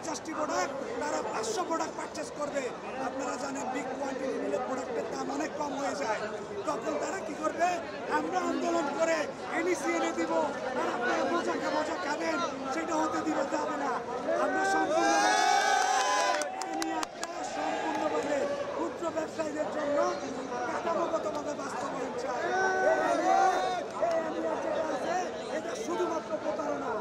50টি product তারা 500 product purchase করবে। আপনারা জানেন বিগ কোয়ান্টিটি নিলে প্রোডাক্টের দাম অনেক কম হয়ে যায়। তখন তারা কি করবে? আমরা আন্দোলন করে এনইসি এনে দিব আর আপনারা মজা খাবেন, সেটা হতে দিতে যাবে না। আমরা সম্পূর্ণভাবে ক্ষুদ্র ব্যবসায়ীদের জন্য কাঠামোগতভাবে বাস্তবায়ন চাই। এটা শুধুমাত্র প্রতারণা।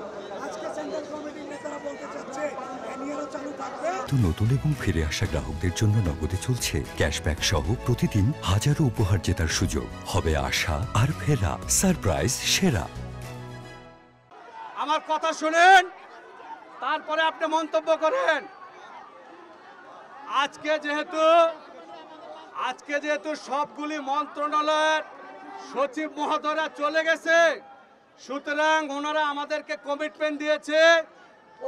আজকে সেন্ট্রাল কমিটির নেতারা বলতে চাচ্ছে এনিয়ারও চালু থাকবে। নতুন এবং ফিরে আসা গ্রাহকদের জন্য নগদে চলছে ক্যাশব্যাক সহ প্রতিদিন হাজারো উপহার জেতার সুযোগ। হবে আশা আর ফেরা, সারপ্রাইজ সেরা। আমার কথা শুনেন, তারপরে আপনি মন্তব্য করেন। আজকে যেহেতু সবগুলি মন্ত্রণালয়ের সচিব মহোদয়রা চলে গেছে, সুতরাং ওনারা আমাদেরকে কমিটমেন্ট দিয়েছে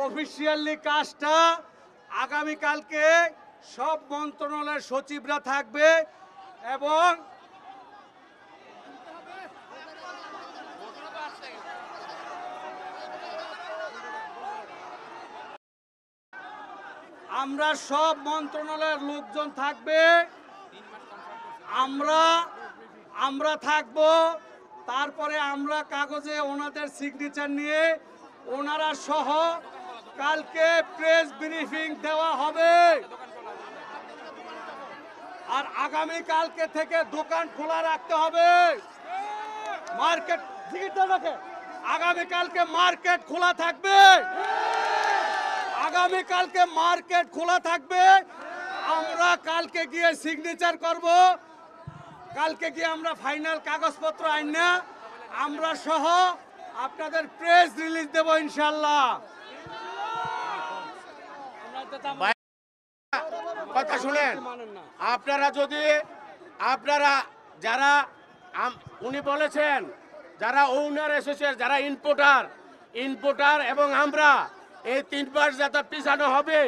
অফিসিয়ালি কাজটা আগামীকালকে সব মন্ত্রণালয়ের সচিবরা থাকবে এবং আমরা সব মন্ত্রণালয়ের লোকজন থাকবে, আমরা থাকব। তারপরে আমরা কাগজে ওনাদের সিগনেচার নিয়ে ওনারা সহ কালকে প্রেস ব্রিফিং দেওয়া হবে। আর আগামী কালকে থেকে দোকান খোলা রাখতে হবে। মার্কেট আগামীকালকে মার্কেট খোলা থাকবে। আগামীকালকে মার্কেট খোলা থাকবে। আমরা কালকে গিয়ে সিগনেচার করব। কালকে গিয়ে আমরা ফাইনাল কাগজপত্র আইন না আমরা সহ আপনাদের প্রেস রিলিজ দেব ইনশাআল্লাহ। কথা শুনেন, আপনারা যারা উনি বলেছেন যারা ওনার এসোসিয়েশন, যারা ইম্পোর্টার এবং আমরা এই 3 মাস যাতে পিছানো হবে,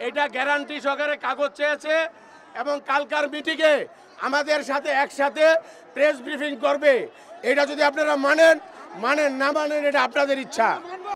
এটা গ্যারান্টি সহকারে কাগজ চেয়েছে এবং কালকার মিটিংয়ে আমাদের সাথে একসাথে প্রেস ব্রিফিং করবে। এটা যদি আপনারা মানেন, না মানেন এটা আপনাদের ইচ্ছা।